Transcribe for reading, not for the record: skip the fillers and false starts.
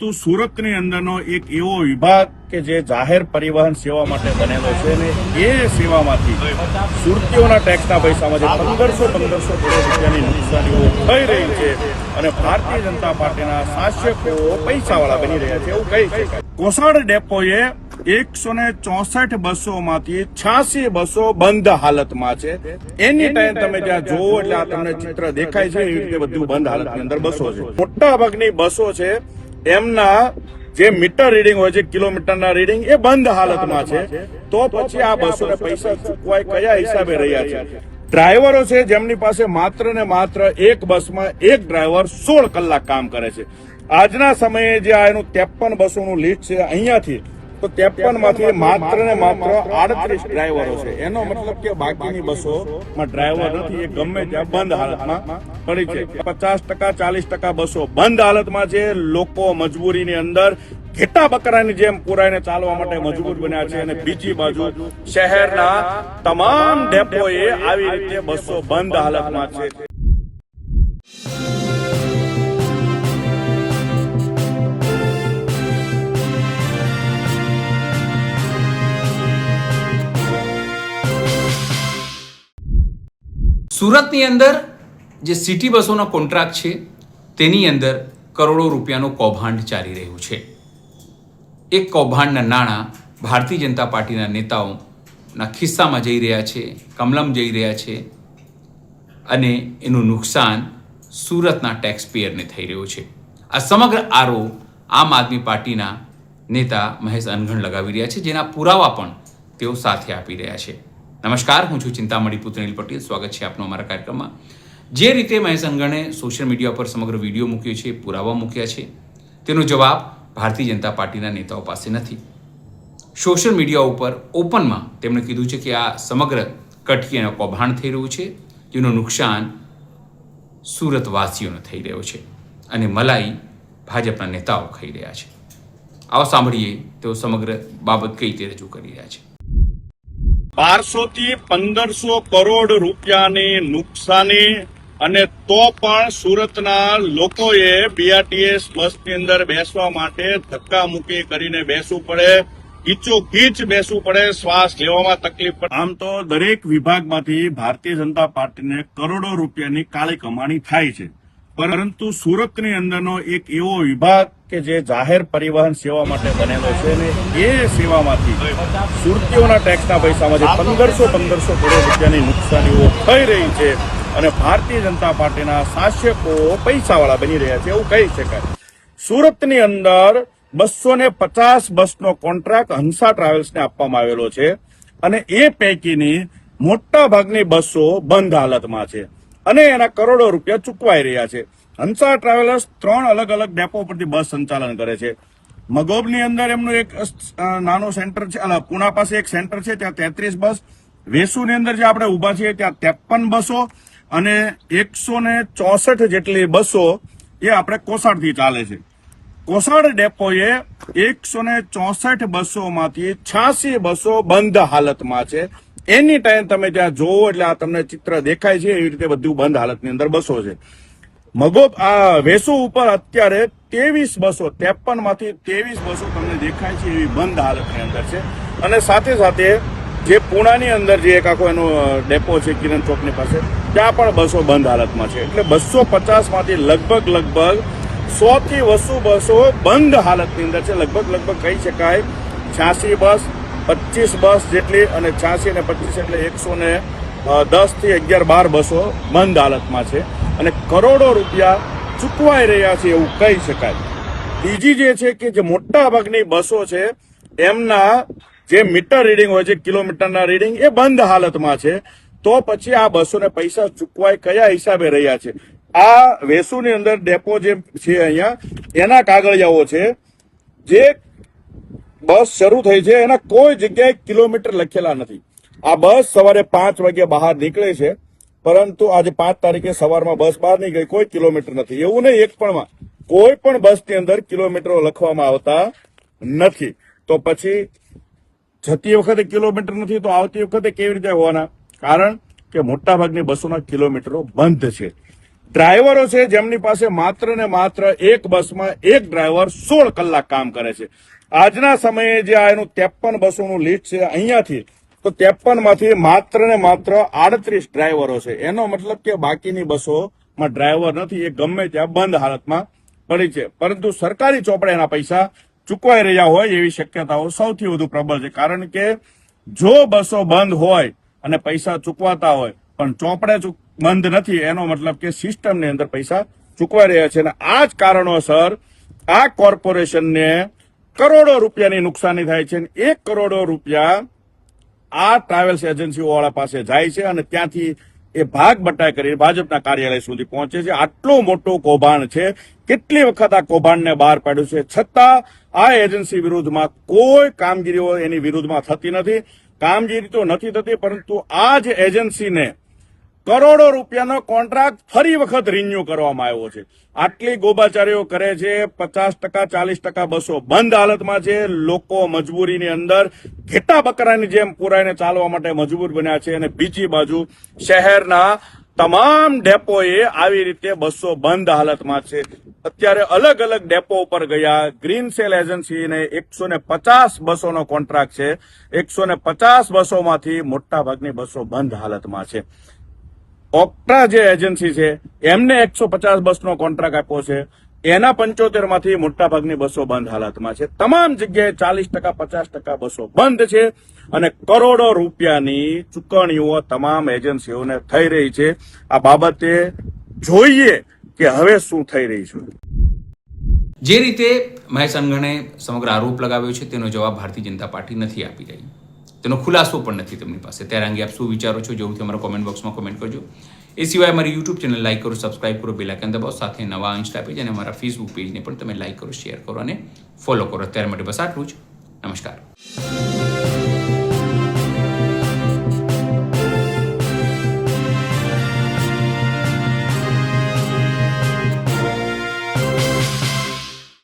તો સુરતની અંદરનો એક એવો વિભાગ કે જે જાહેર પરિવહન સેવા માટે બનેલો છે ને એ સેવામાંથી સુરતીઓના ટેક્સના પૈસામાં જે 1500 કરોડ રૂપિયાની નુકસાનીઓ થઈ રહી છે અને ભારતીય જનતા પાર્ટીના શાસકો પૈસાવાળા બની રહ્યા છે એવું કહી શકાય. કોસાડ ડેપોએ 164 બસોમાંથી 86 બસો બંધ હાલતમાં છે. એની ટાઈમ તમે ત્યાં જોવો એટલે આ તમને ચિત્ર દેખાય છે એવી રીતે બધું બંધ હાલતની અંદર બસો છે. મોટા ભાગની બસો છે એમના જે મીટર રીડિંગ હોય છે, કિલોમીટરના રીડિંગ, એ બંધ હાલતમાં છે. તો પછી આ બસોને પૈસા ચૂકવાય કયા હિસાબે રહ્યા છે? ડ્રાઈવરો છે જેમની પાસે માત્ર ને માત્ર એક બસમાં એક ડ્રાઈવર 16 કલાક કામ કરે છે. આજના સમયે જે આ એનું 53 બસોનું લિસ્ટ છે અહીંયાથી, તો 53 માંથી માત્ર ને માત્ર 38 ડ્રાઈવરો છે. એનો મતલબ કે બાકીની બસોમાં ડ્રાઈવર નથી, એ ગમે ત્યાં બંધ હાલતમાં પડી છે. 50% 40% બસો બંધ હાલતમાં છે. લોકો મજબૂરીની અંદર ઘેટા બકરાની જેમ પુરાઈને ચાલવા માટે મજબૂર બન્યા છે. અને બીજી બાજુ શહેરના તમામ ડેપોએ આવી રીતે બસો બંધ હાલતમાં છે. સુરતની અંદર જે સિટી બસોનો કોન્ટ્રાક્ટ છે તેની અંદર કરોડો રૂપિયાનું કૌભાંડ ચાલી રહ્યું છે. એક કૌભાંડના નાણાં ભારતીય જનતા પાર્ટીના નેતાઓના ખિસ્સામાં જઈ રહ્યા છે, કમલમ જઈ રહ્યા છે અને એનું નુકસાન સુરતના ટેક્સ પેયરને થઈ રહ્યું છે. આ સમગ્ર આરોપ આમ આદમી પાર્ટીના નેતા મહેશ અનગઢ લગાવી રહ્યા છે, જેના પુરાવા પણ તેઓ સાથે આપી રહ્યા છે. નમસ્કાર, હું છું ચિંતામણી પુત્રનીલ પટેલ. સ્વાગત છે આપનો અમારા કાર્યક્રમમાં. જે રીતે મહેશ અનગઢે સોશિયલ મીડિયા પર સમગ્ર વિડીયો મૂક્યો છે, પુરાવા મૂક્યા છે, તેનો જવાબ ભારતીય જનતા પાર્ટીના નેતાઓ પાસે નથી. સોશિયલ મીડિયા ઉપર ઓપનમાં તેમણે કીધું છે કે આ સમગ્ર કટકી અને કૌભાંડ થઈ રહ્યું છે, જેનું નુકસાન સુરતવાસીઓને થઈ રહ્યો છે અને મલાઈ ભાજપના નેતાઓ ખાઈ રહ્યા છે. આવો સાંભળીએ તેઓ સમગ્ર બાબત કઈ રીતે રજૂ કરી રહ્યા છે. 1200 થી 1500 કરોડ રૂપિયાની નુકસાની, અને તો પણ સુરતના લોકોએ બીઆરટીએસ બસની અંદર બેસવા માટે ધક્કા મૂકી કરીને બેસવું પડે, કીચોકીચ બેસવું પડે, શ્વાસ લેવામાં તકલીફ પડે. આમ તો દરેક વિભાગમાંથી ભારતીય જનતા પાર્ટીને કરોડો રૂપિયાની કાળી કમાણી થાય છે, પરંતુ સુરતની અંદરનો એક એવો વિભાગ કે જે જાહેર પરિવહન સેવા માટે બનેલો છે ને એ સેવામાંથી સુરતીઓના ટેક્સના પૈસામાં જે 1500 કરોડ રૂપિયાની નુકસાનીઓ થઈ રહી છે અને ભારતીય જનતા પાર્ટીના શાસકો પૈસાવાળા બની રહ્યા છે એવું કહી શકાય. સુરતની અંદર 250 બસનો કોન્ટ્રાક્ટ હંસા ટ્રાવેલ્સને આપવામાં આવેલો છે અને એ પૈકીની મોટા ભાગની બસો બંધ હાલતમાં છે અને એના કરોડો રૂપિયા ચૂકવાઈ રહ્યા છે. હંસા ટ્રાવેલર્સ 3 અલગ અલગ ડેપો પરથી બસ સંચાલન કરે છે. મગોબની અંદર એમનું એક નાનો સેન્ટર છે, પુણા પાસે એક સેન્ટર છે, ત્યાં 33 બસ. વેસુની અંદર જે આપણે ઉભા છીએ ત્યાં 53 બસો અને 164 જેટલી બસો એ આપણે કોસાડથી ચાલે છે. કોસાડ ડેપોએ 164 બસોમાંથી 86 બસો બંધ હાલતમાં છે. એની ટાઈમ તમે ત્યાં જોવો એટલે આ તમને ચિત્ર દેખાય છે એવી રીતે બધું બંધ હાલતની અંદર બસો છે. મગોબ આ વેસુ ઉપર અત્યારે 23 બસો, 53 માંથી 23 બસો તમને દેખાય છે એવી બંધ હાલતની અંદર છે. અને સાથે સાથે જે પુણાની અંદર જે એક આખો એનો ડેપો છે કિરણ ચોકની પાસે, ત્યાં પણ બસો બંધ હાલતમાં છે. એટલે 250 માંથી લગભગ 100 થી વધુ બસો બંધ હાલતની અંદર છે. લગભગ કહી શકાય 86 બસ, 25 બસ જેટલી, અને 86 અને 25 એટલે 110 થી 11-12 બસો બંધ હાલતમાં છે અને કરોડો રૂપિયા ચૂકવાઈ રહ્યા છે એવું કહી શકાય. બીજી જે છે કે જે મોટા ભાગની બસો છે એમના જે મીટર રીડિંગ હોય છે, કિલોમીટરના રીડિંગ, એ બંધ હાલતમાં છે. તો પછી આ બસોને પૈસા ચૂકવાય કયા હિસાબે રહ્યા છે? આ વેસુની અંદર ડેપો જે છે અહીંયા એના કાગળિયાઓ છે. જે બસ શરૂ થઈ છે એના કોઈ જગ્યાએ કિલોમીટર લખેલા નથી. આ બસ સવારે 5 વાગે બહાર નીકળે છે, પરંતુ આજે 5 તારીખે સવારમાં બસ બહાર નીકળી, કોઈ કિલોમીટર નથી. એવું નહીં, એક પણ કોઈ પણ બસની અંદર કિલોમીટરો લખવામાં આવતા નથી. તો પછી જતી વખતે કિલોમીટર નથી તો આવતી વખતે કેવી રીતે હોવાના? કારણ કે મોટા ભાગની બસોના કિલોમીટરો બંધ છે. ડ્રાઈવરો છે જેમની પાસે માત્ર ને માત્ર એક બસમાં એક ડ્રાઈવર 16 કલાક કામ કરે છે. આજના સમયે જે આ એનું 53 બસોનું લિસ્ટ છે અહીંયાથી, તો 53 માંથી માત્ર ને માત્ર 38 ડ્રાઈવરો છે. એનો મતલબ કે બાકીની બસોમાં ડ્રાઈવર નથી, એ ગમે ત્યાં બંધ હાલતમાં પડી છે. પરંતુ સરકારી ચોપડે એના પૈસા ચૂકવાઈ રહ્યા હોય એવી શક્યતાઓ સૌથી વધુ પ્રબળ છે. કારણ કે જો બસો બંધ હોય અને પૈસા ચૂકવાતા હોય પણ ચોપડે બંધ નથી, એનો મતલબ કે સિસ્ટમની અંદર પૈસા ચૂકવાઈ રહ્યા છે. અને આ જ કારણોસર આ કોર્પોરેશનને કરોડો રૂપિયાની નુકસાની થાય છે. 1 કરોડ રૂપિયા આ ટ્રાવેલ્સ એજન્સીઓ વાળા પાસે જાય છે અને ત્યાંથી એ ભાગ બટાઈ કરી ભાજપના કાર્યાલય સુધી પહોંચે છે. આટલું મોટું કૌભાંડ છે. કેટલી વખત આ કૌભાંડને બહાર પાડ્યું છે, છતાં આ એજન્સી વિરુદ્ધમાં કોઈ કામગીરીઓ એની વિરુદ્ધમાં થતી નથી. કામગીરી તો નથી થતી, પરંતુ આ જ એજન્સીને કરોડો રૂપિયાનો કોન્ટ્રાક્ટ ફરી વખત રિન્યુ કરવામાં આવ્યો છે. આટલી ગોબાચારીઓ કરે છે. 50% 40% બસો બંધ હાલતમાં છે. લોકો મજબૂરીની અંદર ઘેટા બકરાની જેમ પુરાઈને ચાલવા માટે મજબૂર બન્યા છે. અને બીજી બાજુ શહેરના તમામ ડેપોએ આવી રીતે બસો બંધ હાલતમાં છે. અત્યારે અલગ અલગ ડેપો ઉપર ગયા. ગ્રીન સેલ એજન્સીને 150 બસોનો કોન્ટ્રાક્ટ છે. 150 બસોમાંથી મોટા ભાગની બસો બંધ હાલતમાં છે. ઓક્ટ્રા જે એજન્સી છે એમને 150 બસનો કોન્ટ્રાક્ટ આપ્યો છે. એના 75 માંથી મોટા ભાગની બસો બંધ હાલતમાં છે. તમામ જગ્યાએ 40% 50% બસો બંધ છે અને કરોડો રૂપિયાની ચૂકવણીઓ તમામ એજન્સીઓને થઈ રહી છે. આ બાબતે જોઈએ કે હવે શું થઈ રહી છે. જે રીતે મહેશ અનગણે સમગ્ર આરોપ લગાવ્યો છે તેનો જવાબ ભારતીય જનતા પાર્ટી નથી આપી રહી, તેનો ખુલાસો પણ નથી તેમની પાસે. ત્યારે અંગે આપ શું વિચારો છો, જરૂરથી અમારા કોમેન્ટ બોક્સમાં કોમેન્ટ કરજો. એ સિવાય અમારી યુટ્યુબ ચેનલ લાઈક કરો, સબસ્ક્રાઇબ કરો, બેલ આઇકન દબાવો, સાથે નવા ઇન્સ્ટા પેજ અને અમારા ફેસબુક પેજને પણ તમે લાઈક કરો, શેર કરો અને ફોલો કરો. અત્યારે માટે બસ આટલું જ. નમસ્કાર.